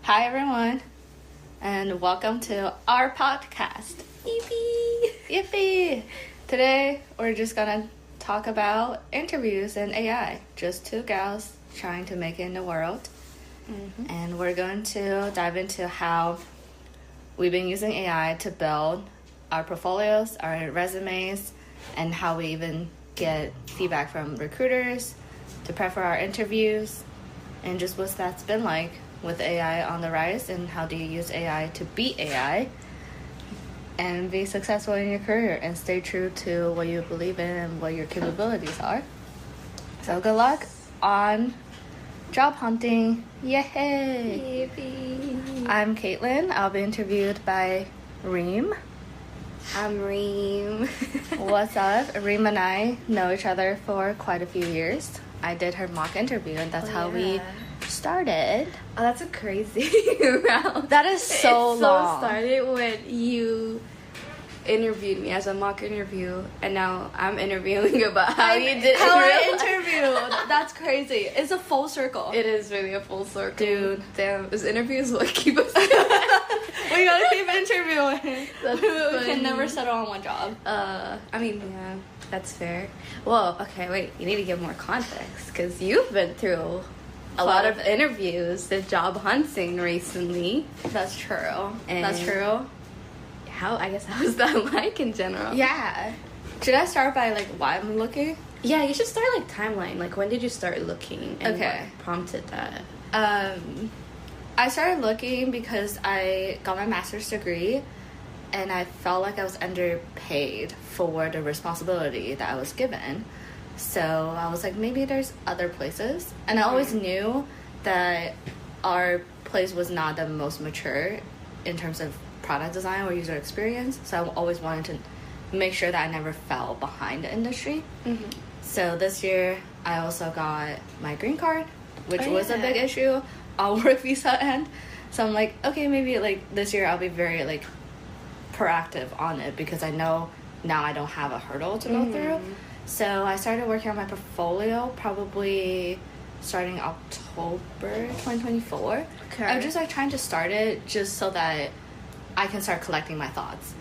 Hi everyone, and welcome to our podcast. Yippee! Yippee! Today we're just gonna talk about interviews and AI. Just two gals trying to make it in the world. And we're going to dive into how we've been using AI to build our portfolios, our resumes, and how we even get feedback from recruiters to prep for our interviews, and just what that's been like with AI on the rise, and how do you use AI to beat AI and be successful in your career and stay true to what you believe in and what your capabilities are. So good luck on job hunting. Yay! Yippee! I'm Kaitlyn. I'll be interviewed by Reem. I'm Reem. What's up? Reem and I know each other for quite a few years. I did her mock interview, and that's how we started. Oh, that's a crazy route. That is so long. So started when you interviewed me as a mock interview, and now I'm interviewing about how you did how in I real life. interview. That's crazy. It's a full circle. It is really a full circle. Dude. Damn, this interview is what keep us We gotta keep interviewing. That's We funny. can never settle on one job. I mean, yeah, that's fair. Well, okay, wait, you need to give more context, because you've been through a lot of interviews, the job hunting recently. That's true. And That's true. How's that like in general? Yeah. Should I start by like why I'm looking? Yeah, you should start like timeline. Like, when did you start looking, and Okay. what prompted that? I started looking because I got my master's degree, and I felt like I was underpaid for the responsibility that I was given. So I was like, maybe there's other places. And I always knew that our place was not the most mature in terms of product design or user experience. So I always wanted to make sure that I never fell behind the industry. So this year, I also got my green card, which was a big issue on work visa end. So I'm like, okay, maybe like this year I'll be very like proactive on it, because I know now I don't have a hurdle to go through. So I started working on my portfolio probably starting October 2024. Okay. I was just like trying to start it just so that I can start collecting my thoughts.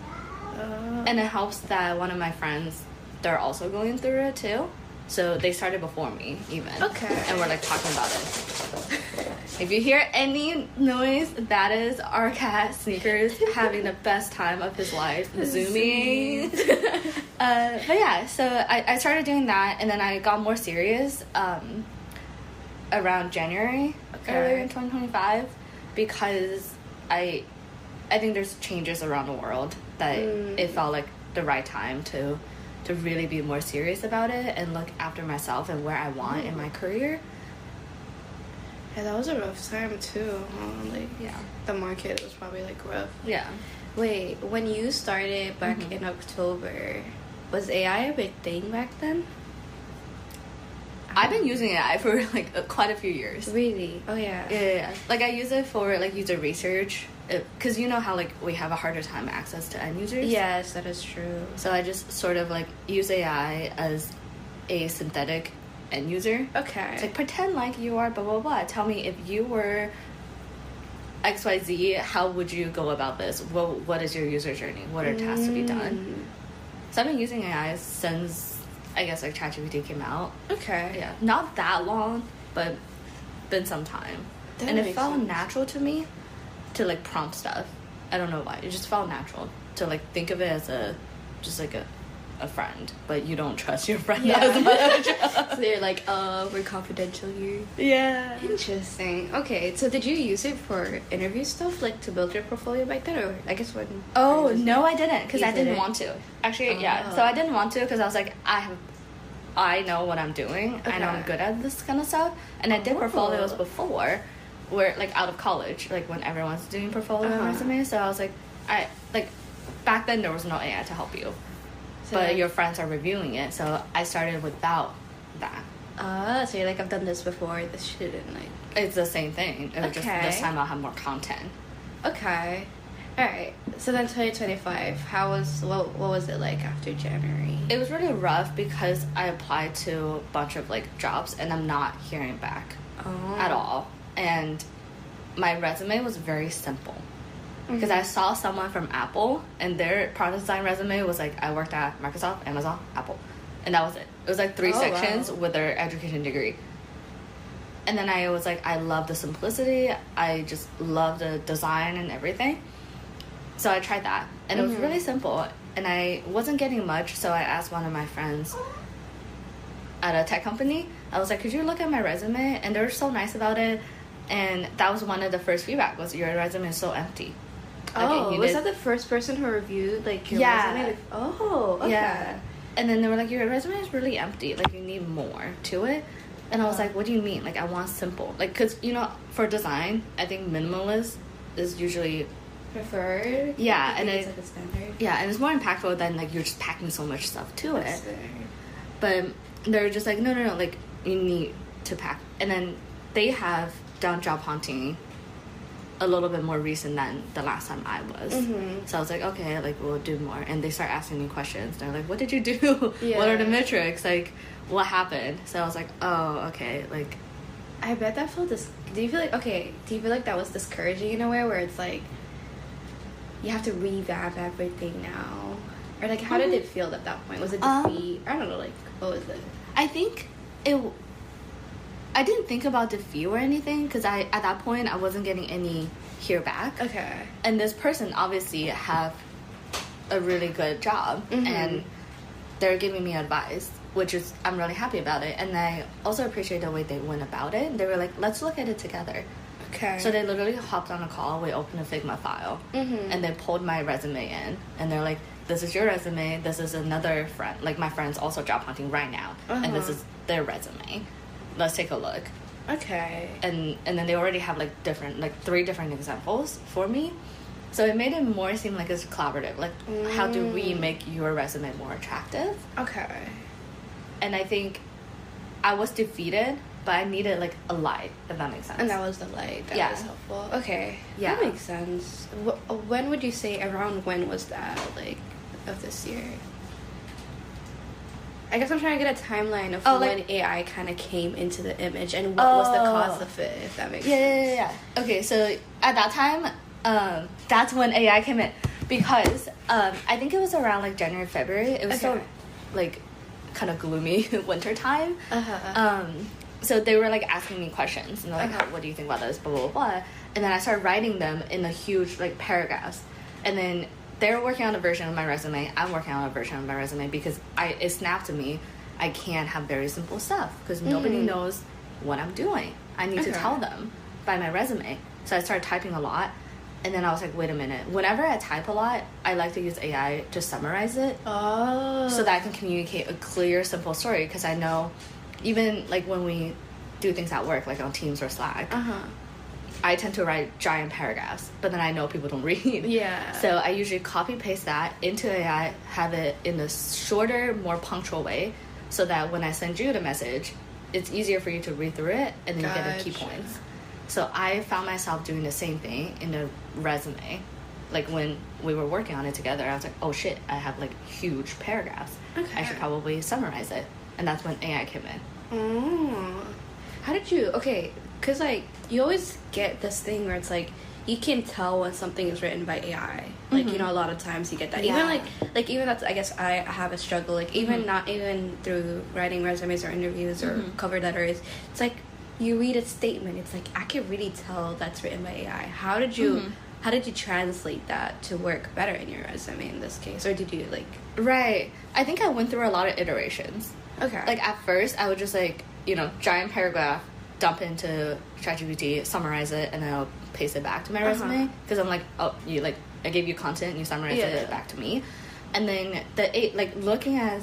And it helps that one of my friends, they're also going through it too. So they started before me even. Okay. And we're like talking about it. If you hear any noise, that is our cat Sneakers having the best time of his life, zooming. But yeah, so I started doing that, and then I got more serious around January, earlier in 2025, because I think there's changes around the world that it felt like the right time to really be more serious about it and look after myself and where I want in my career. Yeah, that was a rough time too. Like, Yeah. the market was probably like rough. Yeah. Wait, when you started back in October, was AI a big thing back then? I've been using AI for like quite a few years. Really? Oh yeah. Yeah. Like I use it for like user research, because you know how like we have a harder time access to end users. Yes, that is true. So I just sort of like use AI as a synthetic end user. Okay. It's like, pretend like you are blah blah blah. Tell me, if you were XYZ, how would you go about this? What is your user journey? What are tasks to be done? So I've been using AI since, I guess, like ChatGPT came out. Okay. Yeah, not that long, but been some time. That And it makes felt sense. natural to me to like prompt stuff. I don't know why. It just felt natural to like think of it as just like a friend, but you don't trust your friend as much. So they're like, we're confidential here. Yeah. Interesting. Okay, so did you use it for interview stuff, like to build your portfolio back then, or I guess when? Oh, no, I didn't, because You I didn't didn't? want to. Actually, yeah. So I didn't want to because I was like, I know what I'm doing. I know I'm good at this kind of stuff. And I did portfolios before, where like out of college, like when everyone's doing portfolio and resumes. So I was like, back then there was no AI to help you. But your friends are reviewing it, so I started without that. So you're like, I've done this before, this shouldn't like... It's the same thing. It was just this time I'll have more content. Okay. Alright, so then 2025, what was it like after January? It was really rough because I applied to a bunch of like jobs and I'm not hearing back at all. And my resume was very simple. Because I saw someone from Apple, and their product design resume was like, I worked at Microsoft, Amazon, Apple. And that was it. It was like 3 sections with their education degree. And then I was like, I love the simplicity. I just love the design and everything. So I tried that. And it was really simple. And I wasn't getting much, so I asked one of my friends at a tech company. I was like, could you look at my resume? And they were so nice about it. And that was one of the first feedback was, your resume is so empty. Like, was that the first person who reviewed, like, your resume? Like, okay. Yeah. And then they were like, your resume is really empty. Like, you need more to it. And I was like, what do you mean? Like, I want simple. Like, because, you know, for design, I think minimalist is usually... preferred? Yeah. And it's like a standard? Yeah, and it's more impactful than, like, you're just packing so much stuff to That's it. fair. But they're just like, no, like, you need to pack. And then they have done job hunting a little bit more recent than the last time I was. So I was like, okay, like, we'll do more. And they start asking me questions. They're like, what did you do? Yeah. What are the metrics? Like, what happened? So I was like, oh, okay, like... I bet that felt do you feel like that was discouraging in a way where it's like, you have to revamp everything now? Or, like, how did it feel at that point? Was it defeat? I don't know, like, what was it? I think I didn't think about defeat or anything because at that point I wasn't getting any hear back. Okay. And this person obviously have a really good job and they're giving me advice, which is I'm really happy about it. And I also appreciate the way they went about it. They were like, let's look at it together. Okay. So they literally hopped on a call. We opened a Figma file and they pulled my resume in and they're like, this is your resume. This is another friend. Like, my friend's also job hunting right now. And this is their resume. Let's take a look. Okay. And then they already have, like, 3 different examples for me. So it made it more seem like it's collaborative. Like, how do we make your resume more attractive? Okay. And I think I was defeated, but I needed, like, a light, if that makes sense. And that was the light. That was helpful. Okay. Yeah. That makes sense. When would you say, around when was that, like, of this year? I guess I'm trying to get a timeline of when AI kind of came into the image and what was the cause of it, if that makes sense. Yeah. Okay, so at that time, that's when AI came in. Because I think it was around, like, January, February. It was so, like, kind of gloomy winter time. So they were, like, asking me questions. And they're like, what do you think about this? Blah, blah, blah. And then I started writing them in a huge, like, paragraphs. And then... they're working on a version of my resume. I'm working on a version of my resume because it snapped to me. I can't have very simple stuff because nobody knows what I'm doing. I need to tell them by my resume. So I started typing a lot. And then I was like, wait a minute. Whenever I type a lot, I like to use AI to summarize it. So that I can communicate a clear, simple story. Because I know even like when we do things at work, like on Teams or Slack, I tend to write giant paragraphs, but then I know people don't read. Yeah. So I usually copy paste that into AI, have it in a shorter, more punctual way, so that when I send you the message, it's easier for you to read through it and then you get the key points. So I found myself doing the same thing in the resume. Like when we were working on it together, I was like, oh shit, I have like huge paragraphs. I should probably summarize it. And that's when AI came in. How did you, because, like, you always get this thing where it's, like, you can tell when something is written by AI. Like, you know, a lot of times you get that. Yeah. Even, even that's, I guess I have a struggle. Like, even not even through writing resumes or interviews or cover letters. It's, like, you read a statement. It's, like, I can really tell that's written by AI. How did you translate that to work better in your resume in this case? Or did you, like... Right. I think I went through a lot of iterations. Okay. Like, at first, I would just, like, you know, giant paragraph, dump into ChatGPT, summarize it, and then I'll paste it back to my resume. Because I'm like, oh, you like, I gave you content, and you summarize it back to me. And then looking at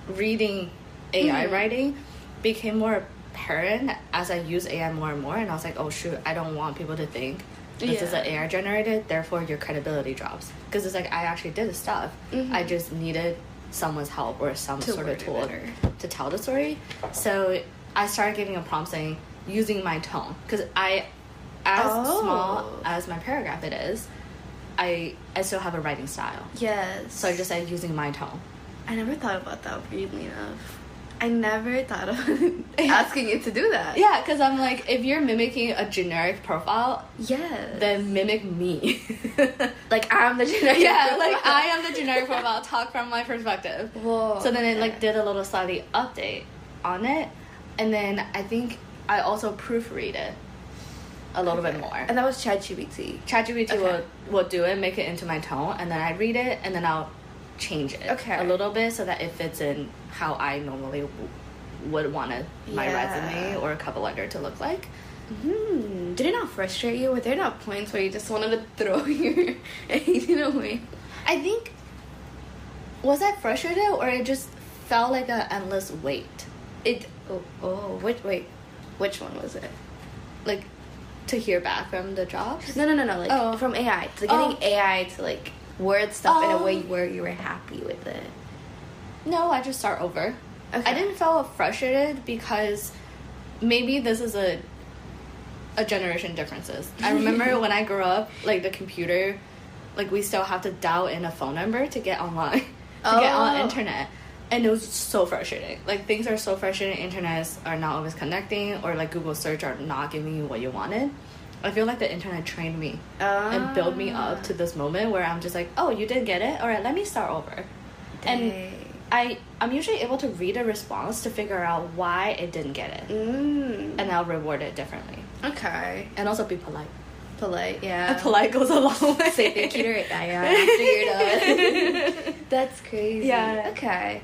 reading AI writing became more apparent as I use AI more and more. And I was like, oh shoot, I don't want people to think this is an AI generated, therefore your credibility drops. Because it's like I actually did the stuff. I just needed someone's help or some sort of tool to tell the story. So I started giving a prompt saying, using my tone, because small as my paragraph it is, I still have a writing style. Yes. So I just said using my tone. I never thought about that, weirdly enough. I never thought of asking it to do that. Yeah, because I'm like, if you're mimicking a generic profile, then mimic me. Like, I'm the generic profile. Like, I am the generic profile. Talk from my perspective. Whoa. So then it, like, did a little slightly update on it. And then I think I also proofread it a little bit more. And that was ChatGPT. ChatGPT will do it, make it into my tone, and then I read it, and then I'll change it a little bit so that it fits in how I normally would want my resume or a cover letter to look like. Did it not frustrate you? Were there not points where you just wanted to throw your agent away? I think, was I frustrated, or it just felt like an endless wait? Which one was it? Like, to hear back from the jobs? No, like, from AI. To getting AI to, like, word stuff in a way where you were happy with it. No, I just start over. I didn't feel frustrated because maybe this is a generation differences. I remember when I grew up, like, the computer, like, we still have to dial in a phone number to get online, to get on the internet. And it was so frustrating. Like, things are so frustrating. Internets are not always connecting, or, like, Google search are not giving you what you wanted. I feel like the internet trained me and built me up to this moment where I'm just like, oh, you didn't get it? All right, let me start over. Dang. And I'm usually able to read a response to figure out why it didn't get it. And I'll reward it differently. Okay. And also be polite. Polite, yeah. Polite goes a long way. Say thank you to it. After you're done. That's crazy. Yeah. Okay.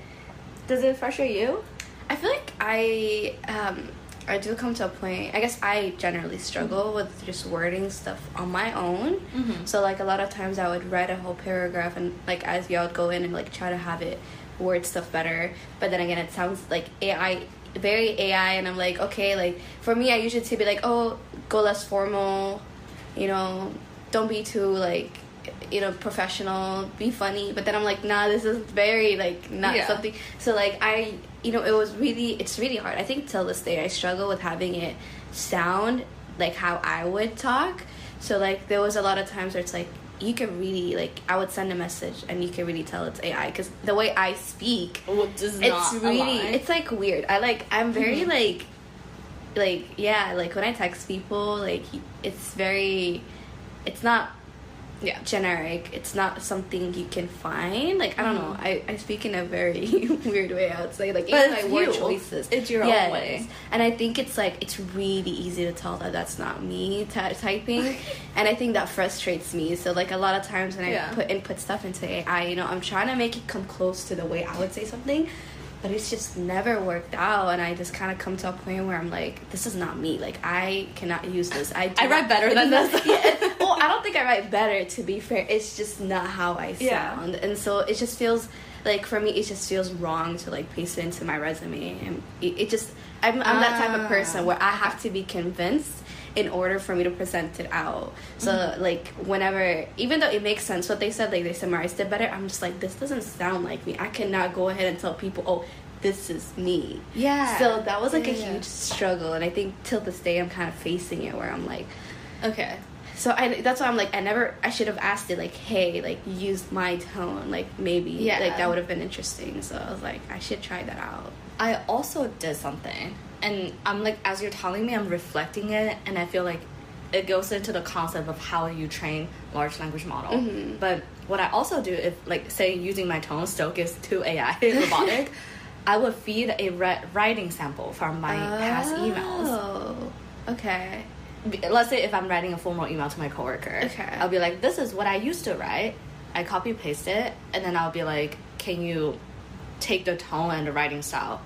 Does it frustrate you? I feel like I do come to a point, I guess I generally struggle with just wording stuff on my own. So, like, a lot of times I would write a whole paragraph and, like, as I would go in and, like, try to have it word stuff better. But then again, it sounds like AI, very AI, and I'm like, okay, like, for me, I usually be like, oh, go less formal, you know, don't be too, like, you know, professional, be funny. But then I'm like, nah, this is very, like, not something. So, like, it's really hard. I think till this day I struggle with having it sound like how I would talk. So, like, there was a lot of times where it's like, you can really, like, I would send a message and you can really tell it's AI, because the way I speak, it's like weird. I'm very like when I text people, like, it's not generic. It's not something you can find. Like, I don't know. I speak in a very weird way, I would say. Like, even my word choices. It's your own way. And I think it's, like, it's really easy to tell that that's not me typing. And I think that frustrates me. So, like, a lot of times when I put stuff into AI, you know, I'm trying to make it come close to the way I would say something. But it's just never worked out, and I just kind of come to a point where I'm like, this is not me. Like, I cannot use this. I write better than this. Well, I don't think I write better, to be fair. It's just not how I sound. And so it just feels, like, for me, it just feels wrong to, like, paste it into my resume. And it just, I'm that type of person where I have to be convinced in order for me to present it out. So, like, whenever, even though it makes sense what they said, like, they summarized it better, I'm just like, this doesn't sound like me. I cannot go ahead and tell people, oh, this is me. Yeah. So that was, like, a huge struggle, and I think till this day I'm kind of facing it where I'm like, okay. So that's why I'm like, I should have asked it, like, hey, like, use my tone, like, maybe, like, that would have been interesting. So I was like, I should try that out. I also did something, and I'm like, as you're telling me, I'm reflecting it, and I feel like it goes into the concept of how you train large language model. But what I also do, if, like, say using my tone still gives to AI robotic, I would feed a writing sample from my past emails. Oh, okay. Let's say if I'm writing a formal email to my coworker, I'll be like, this is what I used to write. I copy paste it, and then I'll be like, can you take the tone and the writing style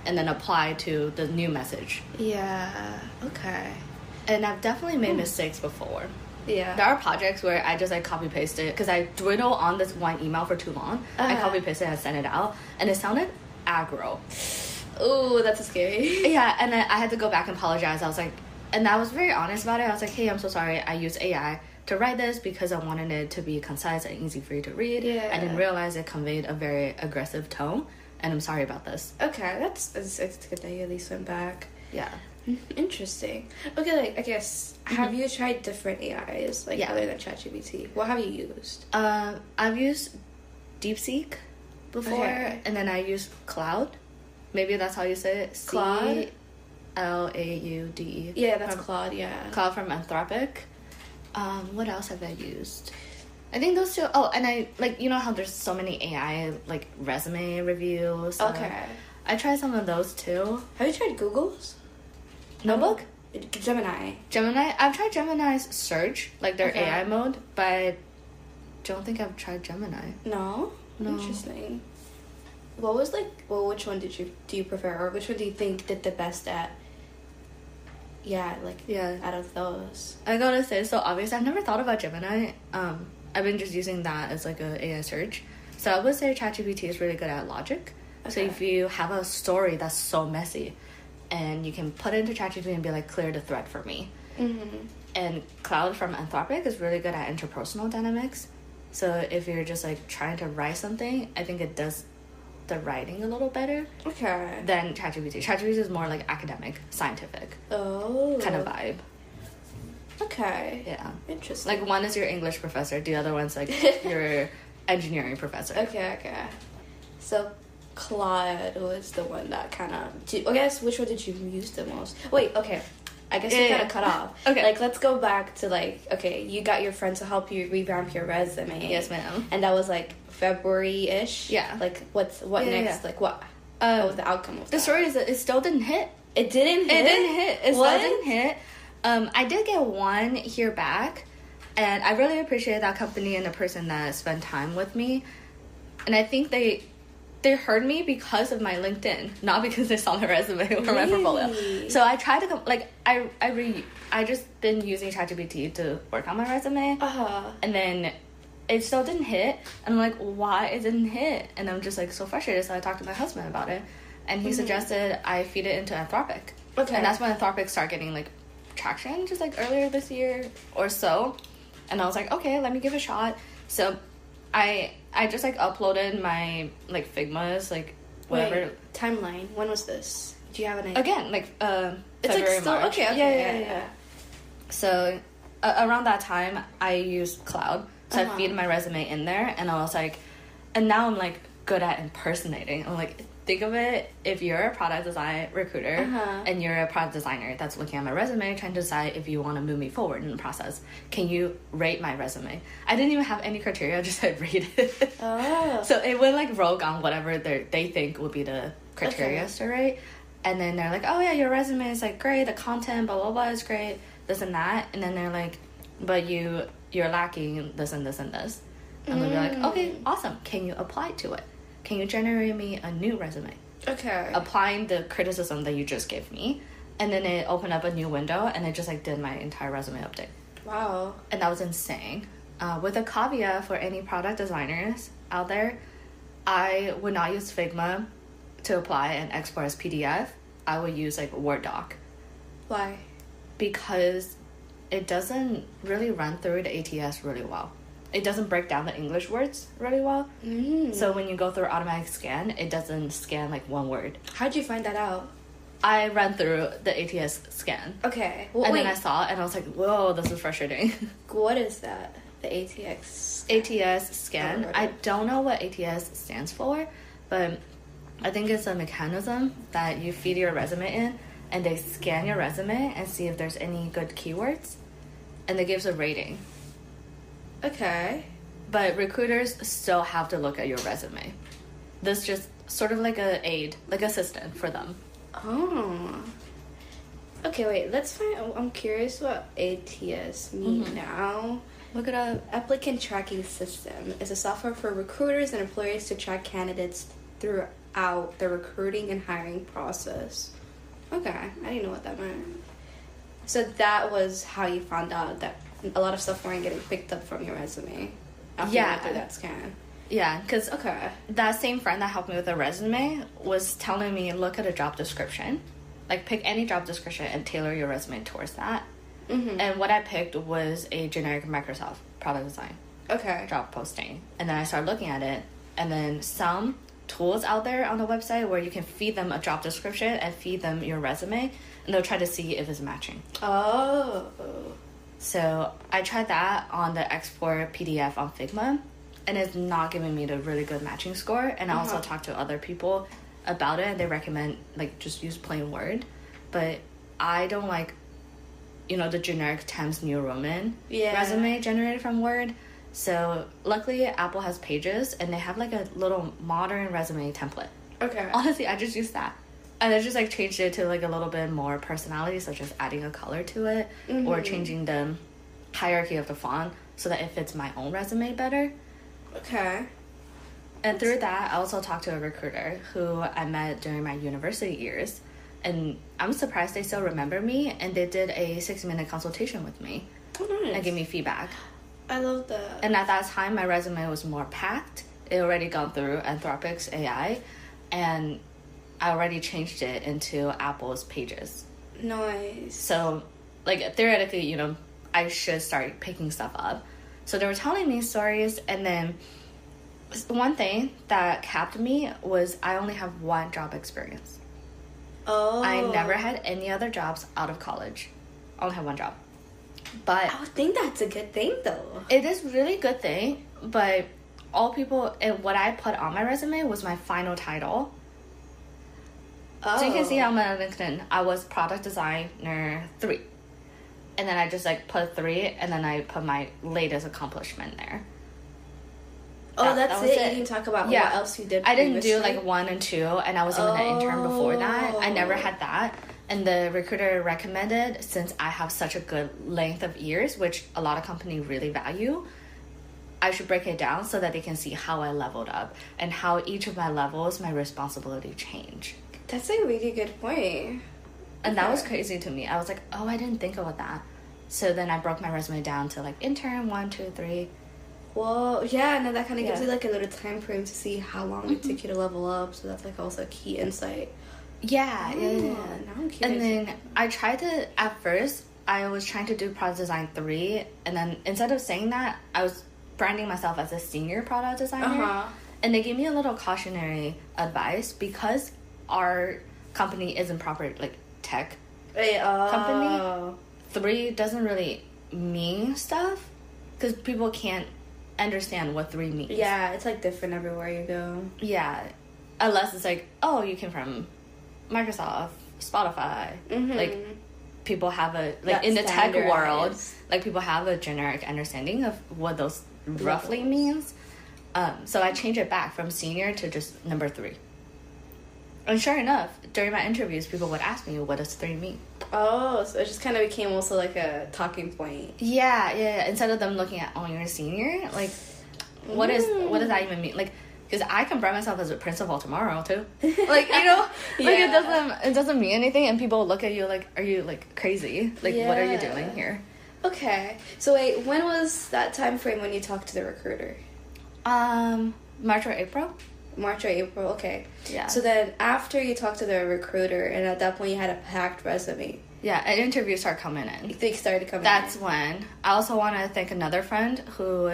and then apply to the new message? Yeah, okay. And I've definitely made mistakes before. Yeah. There are projects where I just, like, copy paste it because I dwindle on this one email for too long. I copy paste it and send it out, and it sounded aggro. Ooh, that's scary. Yeah, and then I had to go back and apologize. I was like, and I was very honest about it. I was like, hey, I'm so sorry. I used AI to write this because I wanted it to be concise and easy for you to read. Yeah. I didn't realize it conveyed a very aggressive tone, and I'm sorry about this. Okay, it's good that you at least went back. Yeah. Interesting. Okay, like, I guess, have you tried different AIs, like, other than ChatGPT? What have you used? I've used DeepSeek before, and then I used Claude, Maybe that's how you say it. Claude? Claude. Yeah, that's Claude, yeah. Claude from Anthropic. What else have I used? I think those two. Oh, and I, like, you know how there's so many AI, like, resume reviews? Okay. I tried some of those, too. Have you tried Google's? Notebook? Gemini. I've tried Gemini's search, like their Okay. AI mode, but I don't think I've tried Gemini. No? Interesting. What was which one do you prefer, or which one do you think did the best at? Yeah, out of those. I gotta say, so obviously I've never thought about Gemini. I've been just using that as like a AI search. So I would say ChatGPT is really good at logic. Okay. So if you have a story that's so messy, and you can put it into ChatGPT and be like, clear the thread for me. Mm-hmm. And Claude from Anthropic is really good at interpersonal dynamics. So if you're just like trying to write something, I think it does the writing a little better. Okay. Than ChatGPT. ChatGPT is more like academic, scientific. Oh. Kind of vibe. Okay. Yeah. Interesting. Like one is your English professor, the other one's like your engineering professor. Okay. So Claude was the one that kind of... I guess, which one did you use the most? Wait, okay. I guess you kind of cut off. Okay. Like, let's go back to, like, okay, you got your friend to help you revamp your resume. Yes, ma'am. And that was, like, February-ish? Yeah. Like, what next? Yeah. Like, what was the outcome of that? The story is that it still didn't hit. It didn't hit? It still didn't hit. I did get one here back, and I really appreciate that company and the person that spent time with me. And I think they heard me because of my LinkedIn, not because they saw my resume or my portfolio. So I tried to I just been using ChatGPT to work on my resume, and then it still didn't hit. And I'm like, why it didn't hit? And I'm just like so frustrated. So I talked to my husband about it, and he suggested I feed it into Anthropic. Okay, and that's when Anthropic started getting like traction, just like earlier this year or so. And I was like, okay, let me give it a shot. So I just like uploaded my like Figmas, like whatever. Wait, timeline. When was this? Do you have an idea? Again, like it's February, like still March. Okay. Yeah. So around that time, I used Claude, so I feed my resume in there, and I was like, and now I'm like good at impersonating. I'm like, think of it, if you're a product design recruiter and you're a product designer that's looking at my resume, trying to decide if you want to move me forward in the process, can you rate my resume? I didn't even have any criteria, I just said rate it. Oh. So it went like rogue on whatever they think would be the criteria to rate. And then they're like, oh yeah, your resume is like great, the content, blah, blah, blah is great, this and that. And then they're like, but you're lacking this and this and this. And they'll be like, okay, awesome. Can you apply to it? Can you generate me a new resume? Okay. Applying the criticism that you just gave me. And then it opened up a new window, and it just like did my entire resume update. Wow. And that was insane. With a caveat for any product designers out there, I would not use Figma to apply and export as PDF. I would use like Word doc. Why? Because it doesn't really run through the ATS really well. It doesn't break down the English words really well. So when you go through automatic scan, it doesn't scan like one word. How'd you find that out? I ran through the ATS scan. Okay. Well, then I saw it and I was like, whoa, this is frustrating. What is that? The ATS? ATS scan. I don't know what ATS stands for, but I think it's a mechanism that you feed your resume in, and they scan your resume and see if there's any good keywords, and it gives a rating. Okay. But recruiters still have to look at your resume. This just sort of like a aid, like assistant for them. Oh. Okay, wait. Let's find... I'm curious what ATS means now. Look it up. Applicant Tracking System is a software for recruiters and employers to track candidates throughout the recruiting and hiring process. Okay. I didn't know what that meant. So that was how you found out that a lot of stuff weren't getting picked up from your resume after you went through that scan. Yeah, because that same friend that helped me with the resume was telling me, look at a job description. Like, pick any job description and tailor your resume towards that. And what I picked was a generic Microsoft product design job posting. And then I started looking at it. And then some tools out there on the website where you can feed them a job description and feed them your resume. And they'll try to see if it's matching. Oh. So I tried that on the export PDF on Figma, and it's not giving me the really good matching score. And I also talked to other people about it, and they recommend like just use plain Word, but I don't like, you know, the generic Times New Roman resume generated from Word. So luckily Apple has Pages, and they have like a little modern resume template. Okay. Honestly, I just used that. And I just like changed it to like a little bit more personality, such as adding a color to it or changing the hierarchy of the font so that it fits my own resume better. Okay. And through that, I also talked to a recruiter who I met during my university years. And I'm surprised they still remember me, and they did a 6-minute consultation with me. Oh, nice. And gave me feedback. I love that. And at that time, my resume was more packed. It already gone through Anthropic's AI, and I already changed it into Apple's Pages. Nice. So, like, theoretically, you know, I should start picking stuff up. So they were telling me stories, and then one thing that capped me was I only have 1 job experience. Oh. I never had any other jobs out of college. I only had 1 job. But I would think that's a good thing, though. it is really good thing, but all people, and what I put on my resume was my final title. Oh. So you can see on my LinkedIn, I was product designer 3. And then I just like put 3, and then I put my latest accomplishment there. Oh, that's that was it? it. You didn't talk about what else you did I didn't do previously? like 1 and 2, and I was even an intern before that. I never had that. And the recruiter recommended, since I have such a good length of years, which a lot of companies really value, I should break it down so that they can see how I leveled up and how each of my levels, my responsibility change. That's a really good point. And that was crazy to me. I was like, oh, I didn't think about that. So then I broke my resume down to like intern 1, 2, 3. Well, yeah, and then that kind of gives you like a little time frame to see how long it took you to level up. So that's like also a key insight. Yeah. Now I'm curious. And then I tried to, at first, I was trying to do product design 3. And then instead of saying that, I was branding myself as a senior product designer. And they gave me a little cautionary advice because our company isn't proper like tech company. 3 doesn't really mean stuff because people can't understand what 3 means. Yeah, it's like different everywhere you go. Yeah, unless it's like, oh, you came from Microsoft, Spotify. Like people have a like in the tech world, like people have a generic understanding of what those roughly means. So I changed it back from senior to just number 3. And sure enough, during my interviews, people would ask me, what does 3 mean? Oh, so it just kind of became also like a talking point. Yeah. Instead of them looking at, oh, you're a senior, like, what does that even mean? Like, because I can brand myself as a principal tomorrow too. Like, you know, like it doesn't mean anything, and people look at you like, are you like crazy? Like, what are you doing here? Okay, so wait, when was that time frame when you talked to the recruiter? March or April. March or April, okay. Yeah. So then after you talked to the recruiter, and at that point you had a packed resume. Yeah, and interviews start coming in. They started coming That's in. when. I also want to thank another friend who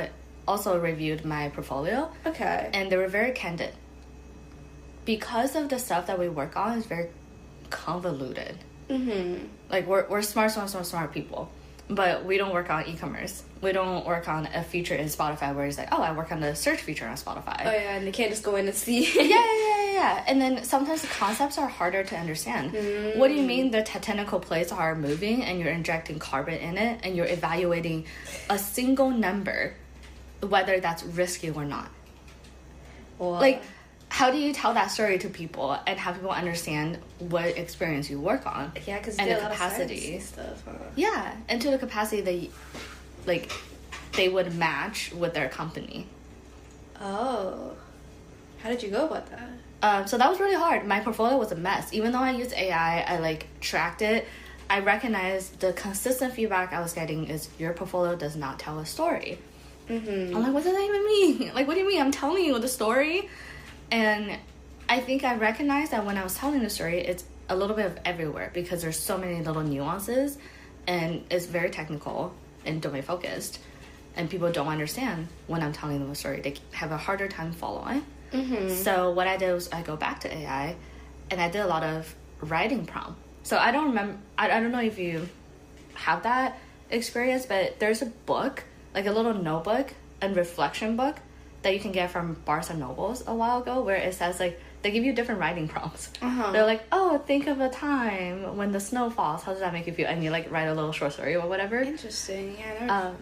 also reviewed my portfolio. Okay. And they were very candid. Because of the stuff that we work on is very convoluted. Like, we're smart people. But we don't work on e-commerce. We don't work on a feature in Spotify where it's like, oh, I work on the search feature on Spotify. Oh, yeah, and they can't just go in and see. Yeah. And then sometimes the concepts are harder to understand. What do you mean the tectonical plates are moving and you're injecting carbon in it and you're evaluating a single number, whether that's risky or not? Well, like, how do you tell that story to people and have people understand what experience you work on? Yeah, because and the capacity stuff. Huh? Yeah, and to the capacity that, like, they would match with their company. Oh, how did you go about that? So that was really hard. My portfolio was a mess. Even though I used AI, I like tracked it. I recognized the consistent feedback I was getting is your portfolio does not tell a story. I'm like, what does that even mean? Like, what do you mean? I'm telling you the story. And I think I recognized that when I was telling the story, it's a little bit of everywhere because there's so many little nuances and it's very technical and domain focused. And people don't understand when I'm telling them a story. They have a harder time following. So what I did was I go back to AI and I did a lot of writing prompt. So I don't remember, I don't know if you have that experience, but there's a book, like a little notebook and reflection book that you can get from Barnes and Nobles a while ago, where it says like they give you different writing prompts. Uh-huh. They're like, oh, think of a time when the snow falls. How does that make you feel? And you like write a little short story or whatever. Interesting. Yeah.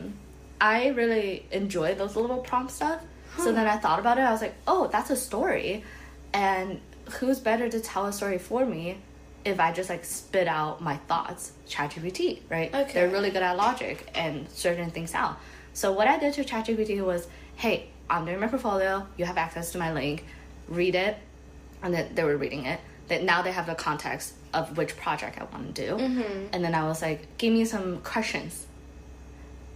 I really enjoy those little prompt stuff. So then I thought about it. I was like, oh, that's a story. And who's better to tell a story for me if I just like spit out my thoughts? ChatGPT, right? Okay. They're really good at logic and certain things out. So what I did to ChatGPT was, hey, I'm doing my portfolio. You have access to my link. Read it. And then they were reading it. That now they have the context of which project I want to do. And then I was like, give me some questions.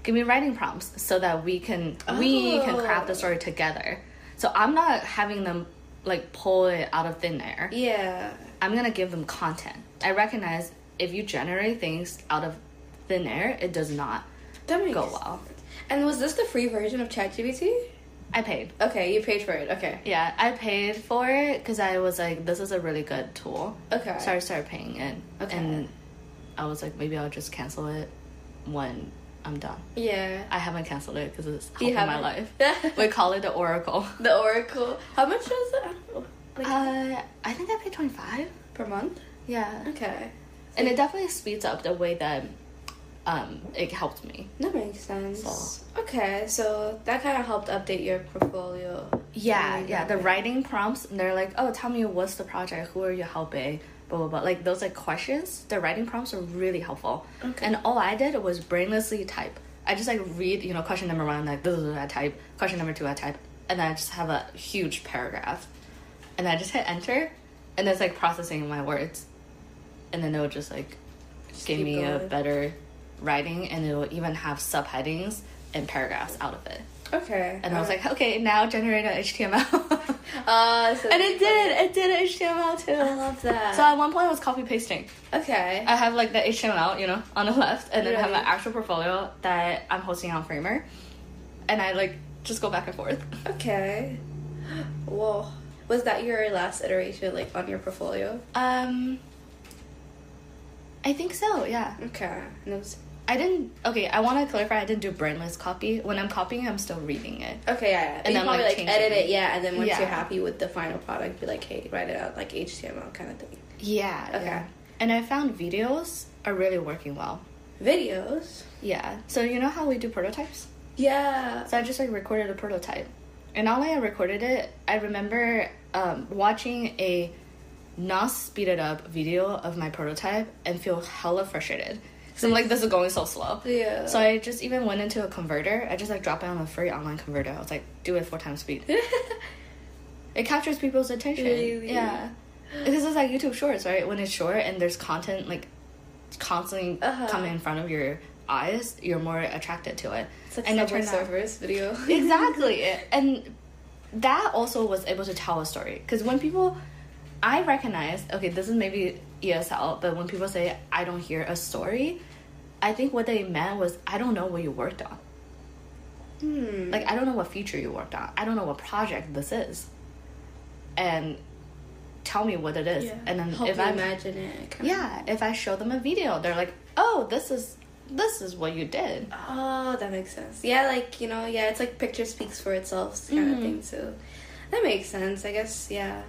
Give me writing prompts so that we can craft the story together. So I'm not having them like pull it out of thin air. Yeah. I'm gonna give them content. I recognize if you generate things out of thin air, it does not go well. And was this the free version of ChatGPT? I paid. Okay, you paid for it. Okay. Yeah, I paid for it because I was like, this is a really good tool. Okay. So I started paying it. Okay. And I was like, maybe I'll just cancel it when I'm done. Yeah. I haven't canceled it because it's helping my life. life. We call it the Oracle. The Oracle. How much was it? I don't know. Like, I think I paid $25 per month? Yeah. Okay. And it definitely speeds up the way that it helped me. That makes sense. So. Okay, so that kind of helped update your portfolio. Yeah. The writing prompts, they're like, oh, tell me what's the project, who are you helping, blah, blah, blah. Like, those, like, questions, the writing prompts are really helpful. Okay. And all I did was brainlessly type. I just, like, read, question number 1, like, this is what I type. Question number 2, I type. And then I just have a huge paragraph. And I just hit enter, and it's, like, processing my words. And then it'll just, like, give me a better writing, and it'll even have subheadings and paragraphs out of it. Okay. And I was like, okay, now generate an HTML. So and it did an HTML too. I love that. So at one point I was copy pasting. Okay. I have like the HTML, on the left, and then I have Right. an actual portfolio that I'm hosting on Framer, and I like just go back and forth. Okay. Whoa. Was that your last iteration, like, on your portfolio? I think so, yeah. Okay. And it was... I want to clarify, I didn't do brainless copy. When I'm copying, I'm still reading it. Okay, yeah. And you then, probably, like, like edit it, yeah, and then once Yeah. you're happy with the final product, be like, hey, write it out, like, HTML kind of thing. Yeah. Okay. Yeah. And I found videos are really working well. Videos? Yeah. So you know how we do prototypes? Yeah. So I just, like, recorded a prototype. And not only I recorded it, I remember watching a not speeded up video of my prototype and feel hella frustrated. So I'm like, this is going so slow. Yeah. So I just even went into a converter. I just like dropped it on a free online converter. I was like, do it 4 times speed. It captures people's attention. Really? Yeah. Because it's like YouTube Shorts, right? When it's short and there's content like constantly coming in front of your eyes, you're more attracted to it. It's like and Subway Surfers video. Exactly. And that also was able to tell a story. Because when people... I recognize, okay, this is maybe ESL, but when people say, I don't hear a story, I think what they meant was, I don't know what you worked on. Like, I don't know what feature you worked on. I don't know what project this is. And tell me what it is. Yeah. And then help if you I imagine it. if I show them a video, they're like, oh, this is what you did. Oh, that makes sense. Yeah, like, it's like picture speaks for itself kind of thing, so that makes sense. I guess, yeah.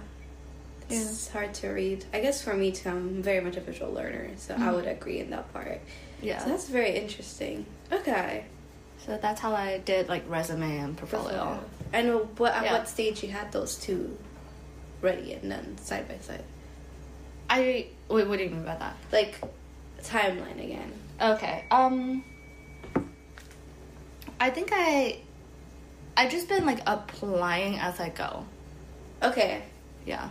It's hard to read. I guess for me too, I'm very much a visual learner, so I would agree in that part. Yeah. So that's very interesting. Okay. So that's how I did like resume and portfolio. And at what stage you had those two ready and done side by side? Wait, what do you mean by that? Like timeline again. Okay. I think I just been like applying as I go. Okay. Yeah.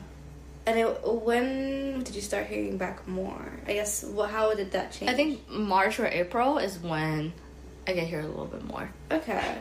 And when did you start hearing back more? I guess, how did that change? I think March or April is when I get here a little bit more. Okay.